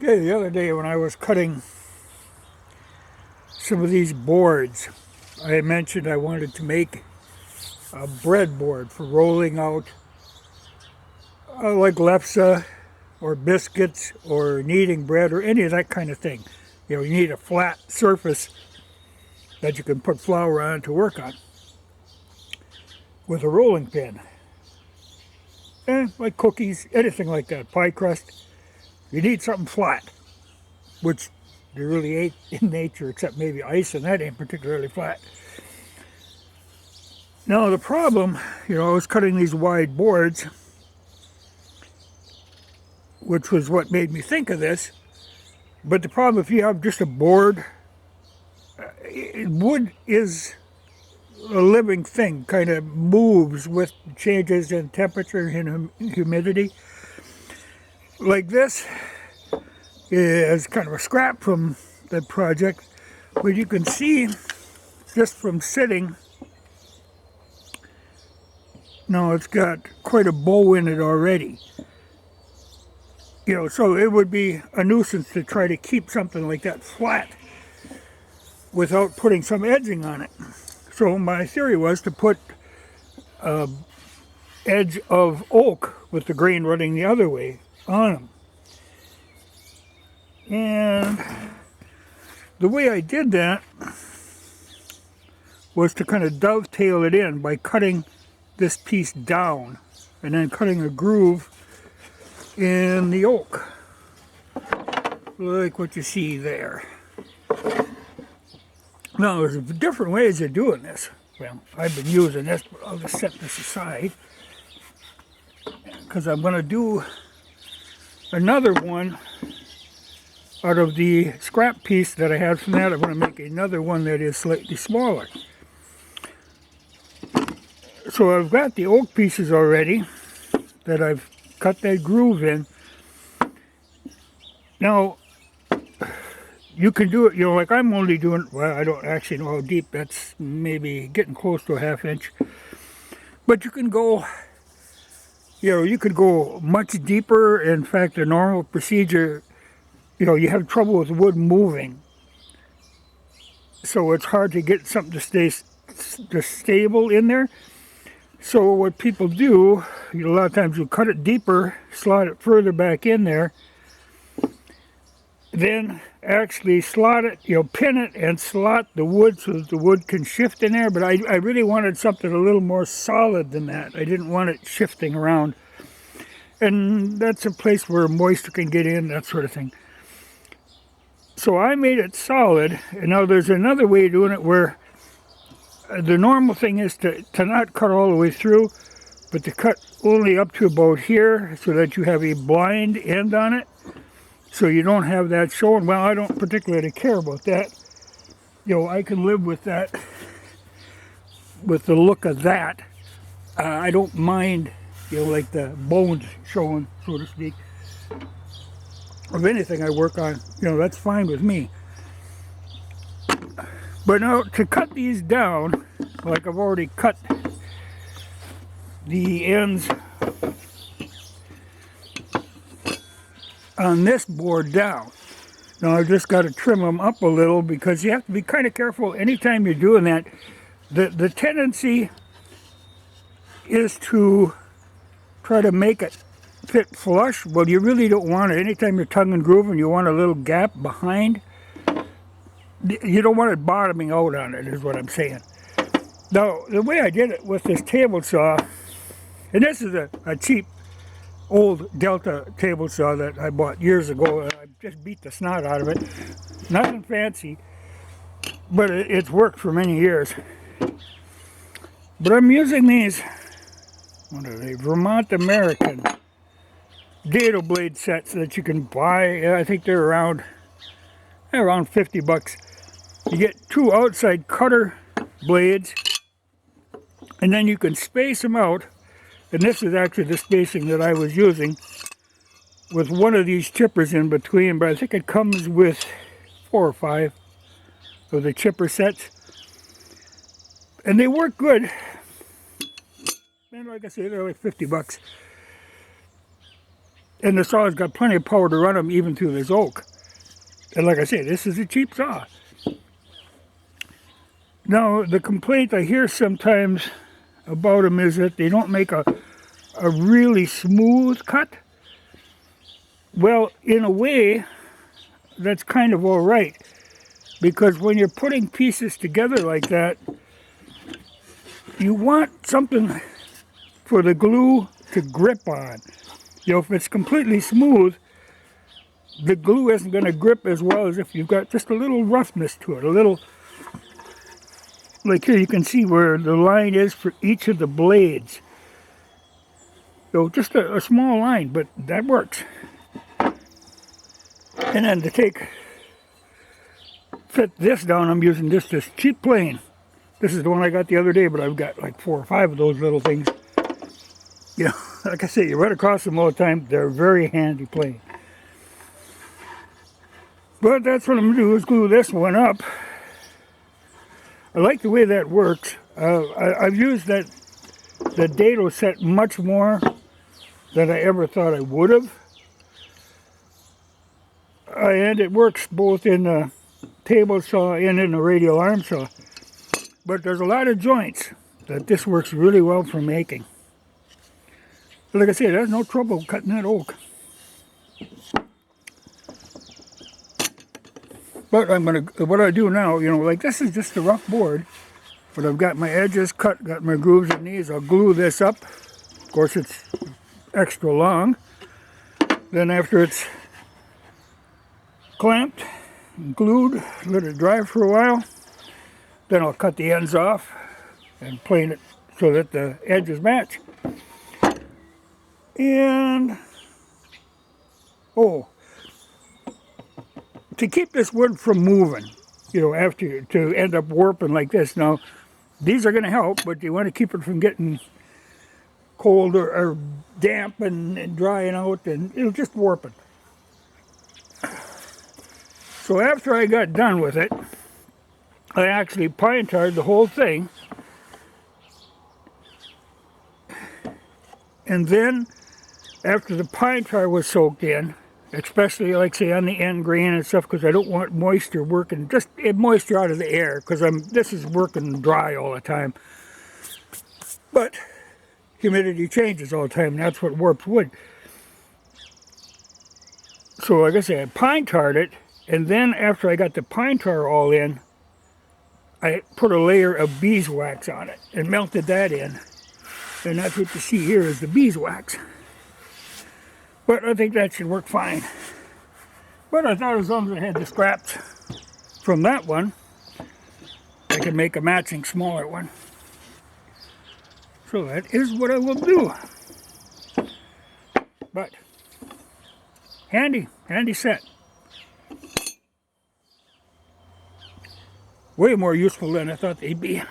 Okay, the other day when I was cutting some of these boards, I mentioned I wanted to make a breadboard for rolling out like lefse or biscuits or kneading bread or any of that kind of thing. You know, you need a flat surface that you can put flour on to work on with a rolling pin. And like cookies, anything like that, pie crust, you need something flat, which there really ain't in nature except maybe ice, and that ain't particularly flat. Now the problem, you know, I was cutting these wide boards, which was what made me think of this. But the problem, if you have just a board, wood is a living thing, kind of moves with changes in temperature and humidity. Like this is kind of a scrap from the project, but you can see just from sitting, now it's got quite a bow in it already. You know, so it would be a nuisance to try to keep something like that flat without putting some edging on it. So my theory was to put an edge of oak with the grain running the other way on them. And the way I did that was to kind of dovetail it in by cutting this piece down and then cutting a groove in the oak, like what you see there. Now there's different ways of doing this. Well, I've been using this, but I'll just set this aside because I'm going to do another one out of the scrap piece that I had from that. I'm going to make another one that is slightly smaller. So I've got the oak pieces already that I've cut that groove in. Now, you can do it, you know, like I'm only doing, well, I don't actually know how deep, that's maybe getting close to a ½ inch. But you can go, you know, you could go much deeper. In fact, the normal procedure, you know, you have trouble with wood moving. So it's hard to get something to stay stable in there. So what people do, you know, a lot of times you cut it deeper, slot it further back in there, then actually slot it, you know, pin it and slot the wood so that the wood can shift in there. But I really wanted something a little more solid than that. I didn't want it shifting around. And that's a place where moisture can get in, that sort of thing. So I made it solid. And now there's another way of doing it where the normal thing is to not cut all the way through, but to cut only up to about here so that you have a blind end on it. So you don't have that showing. Well, I don't particularly care about that. You know, I can live with that, with the look of that. I don't mind, you know, like the bones showing, so to speak. Of anything I work on, you know, that's fine with me. But now to cut these down, like I've already cut the ends on this board down. Now I've just got to trim them up a little because you have to be kind of careful anytime you're doing that. The tendency is to try to make it fit flush. Well, you really don't want it. Anytime you're tongue and grooving, you want a little gap behind. You don't want it bottoming out on it, is what I'm saying. Now, the way I did it with this table saw, and this is a cheap old Delta table saw that I bought years ago. I just beat the snot out of it. Nothing fancy, but it's worked for many years. But I'm using these, what are they, Vermont American dado blade sets that you can buy. I think they're around $50. You get 2 outside cutter blades, and then you can space them out. And this is actually the spacing that I was using with one of these chippers in between, but I think it comes with 4 or 5 of the chipper sets. And they work good. And like I said, they're like $50. And the saw's got plenty of power to run them even through this oak. And like I say, this is a cheap saw. Now, the complaint I hear sometimes about them is that they don't make a really smooth cut. Well, in a way, that's kind of all right. Because when you're putting pieces together like that, you want something for the glue to grip on. You know, if it's completely smooth, the glue isn't going to grip as well as if you've got just a little roughness to it. A little, like here you can see where the line is for each of the blades. So just a small line, but that works. And then to fit this down, I'm using just this cheap plane. This is the one I got the other day, but I've got like 4 or 5 of those little things. You know, like I say, you run across them all the time. They're very handy plane. But that's what I'm going to do, is glue this one up. I like the way that works. I've used the dado set much more than I ever thought I would have. And it works both in a table saw and in a radial arm saw. But there's a lot of joints that this works really well for making. But like I said, there's no trouble cutting that oak. But what I do now, you know, like this is just a rough board, but I've got my edges cut, got my grooves in these. I'll glue this up. Of course, it's extra long. Then after it's clamped and glued, let it dry for a while. Then I'll cut the ends off and plane it so that the edges match. And, oh, to keep this wood from moving, you know, after to end up warping like this. Now, these are going to help, but you want to keep it from getting cold or damp and drying out, and it'll just warp it. So after I got done with it, I actually pine tarred the whole thing. And then, after the pine tar was soaked in, especially like say on the end grain and stuff, because I don't want moisture working, just moisture out of the air, because this is working dry all the time. But humidity changes all the time, and that's what warps wood. So like I said, I pine tarred it, and then after I got the pine tar all in, I put a layer of beeswax on it and melted that in. And that's what you see here is the beeswax. But I think that should work fine. But I thought as long as I had the scraps from that one, I could make a matching smaller one. So that is what I will do. But handy set. Way more useful than I thought they'd be.